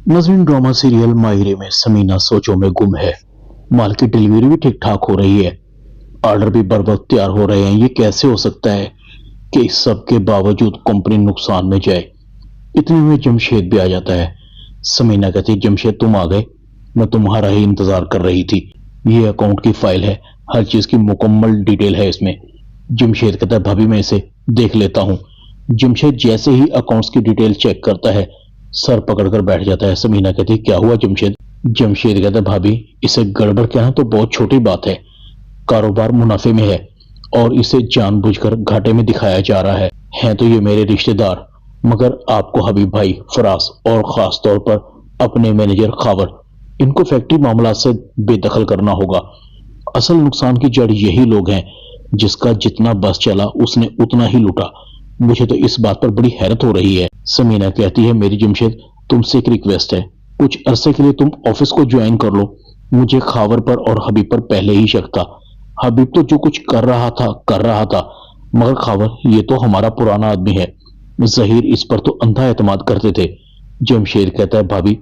नज़रीन, drama serial माहिरे में समीना सोचों में गुम है। माल की डिलीवरी भी ठीक ठाक हो रही है, ऑर्डर भी बर वक्त तैयार हो रहे हैं। ये कैसे हो सकता है कि इस सब के बावजूद कंपनी नुकसान में जाए। इतने में जमशेद भी आ जाता है। समीना कहती, जमशेद तुम आ गए, मैं तुम्हारा ही इंतजार कर रही थी। ये अकाउंट की फाइल है, हर चीज की मुकम्मल डिटेल है इसमें। जमशेद कहता है, भाभी मैं इसे देख लेता हूँ। जमशेद जैसे ही अकाउंट्स की डिटेल चेक करता है, सर पकड़कर बैठ जाता है। समीना कहती, क्या हुआ जमशेद? जमशेद कहता है, भाभी इसे गड़बड़ कहना तो बहुत छोटी बात है। कारोबार मुनाफे में है और इसे जानबूझकर घाटे में दिखाया जा रहा है तो ये मेरे रिश्तेदार, मगर आपको हबीब भाई, फराज और खास तौर पर अपने मैनेजर खावर, इनको फैक्ट्री मामला से बेदखल करना होगा। असल नुकसान की जड़ यही लोग हैं। जिसका जितना बस चला उसने उतना ही लूटा। मुझे तो इस बात पर बड़ी हैरत हो रही है। समीना कहती है, मेरी जमशेद तुमसे एक रिक्वेस्ट है, कुछ अरसे के लिए तुम ऑफिस को ज्वाइन कर लो। मुझे खावर पर और हबीब पर पहले ही शक था। हबीब तो जो कुछ कर रहा था, मगर खावर ये तो हमारा पुराना आदमी है। जहीर इस पर तो अंधा एतमाद करते थे। जमशेद कहता है, भाभी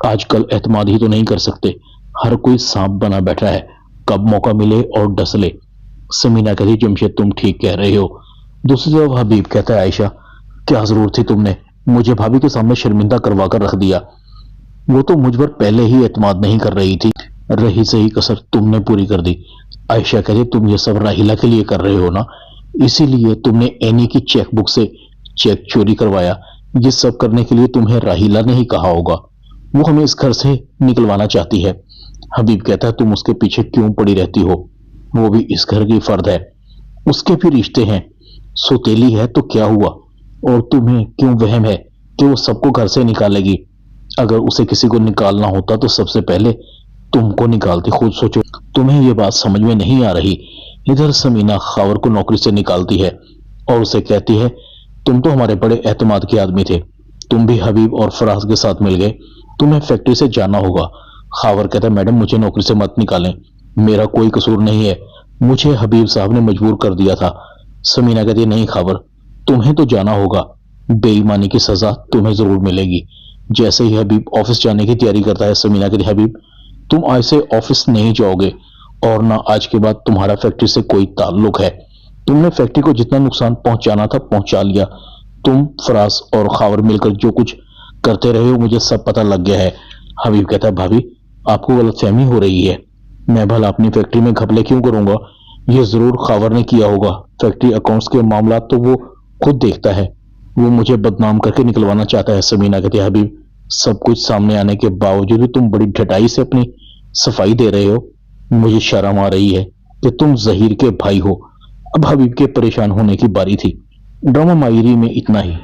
आजकल एतमाद ही तो नहीं कर सकते, हर कोई सांप बना बैठा है, कब मौका मिले और डस ले। समीना कहती, जमशेद तुम ठीक कह रहे हो। दूसरी तरफ हबीब कहता है, आयशा क्या जरूरत थी तुमने मुझे भाभी के सामने शर्मिंदा करवा कर रख दिया। वो तो मुझ पर पहले ही एतमाद नहीं कर रही थी, रही सही कसर तुमने पूरी कर दी। आयशा कहती, तुम ये सब राहिला के लिए कर रहे हो ना, इसीलिए तुमने एनी की चेकबुक से चेक चोरी करवाया। ये सब करने के लिए तुम्हें राहिला ने ही कहा होगा। वो हमें इस घर से निकलवाना चाहती है। हबीब कहता है, तुम उसके पीछे क्यों पड़ी रहती हो? वो भी इस घर की फर्द है, उसके भी रिश्ते हैं। सौतेली है तो क्या हुआ, और तुम्हें क्यों वहम है कि वो सबको घर से निकालेगी? अगर उसे किसी को निकालना होता तो सबसे पहले तुमको निकालती। खुद सोचो, तुम्हें ये बात समझ में नहीं आ रही। इधर समीना खावर को नौकरी से निकालती है और उसे कहती है, तुम तो हमारे बड़े एतमाद के आदमी थे, तुम भी हबीब और फराज के साथ मिल गए, तुम्हें फैक्ट्री से जाना होगा। खावर कहता है, मैडम मुझे नौकरी से मत निकालें, मेरा कोई कसूर नहीं है, मुझे हबीब साहब ने मजबूर कर दिया था। समीना कहती है, नहीं खावर तुम्हें तो जाना होगा, बेईमानी की सजा तुम्हें जरूर मिलेगी। जैसे ही हबीब ऑफिस जाने की तैयारी करता है, समीना कहती है, हबीब तुम आज से ऑफिस नहीं जाओगे और ना आज के बाद तुम्हारा फैक्ट्री से कोई ताल्लुक है। तुमने फैक्ट्री को जितना नुकसान पहुंचाना था पहुंचा लिया। तुम, फराज और खावर मिलकर जो कुछ करते रहे हो मुझे सब पता लग गया है। हबीब कहता है, भाभी आपको गलतफहमी हो रही है, मैं भला अपनी फैक्ट्री में घपले क्यों करूंगा? ये जरूर खावर ने किया होगा। फैक्ट्री अकाउंट्स के मामला तो वो खुद देखता है, वो मुझे बदनाम करके निकलवाना चाहता है। समीना कहती है, हबीब सब कुछ सामने आने के बावजूद भी तुम बड़ी ढटाई से अपनी सफाई दे रहे हो। मुझे शर्म आ रही है कि तुम जहीर के भाई हो। अब हबीब के परेशान होने की बारी थी। ड्रामा माहिरी में इतना ही।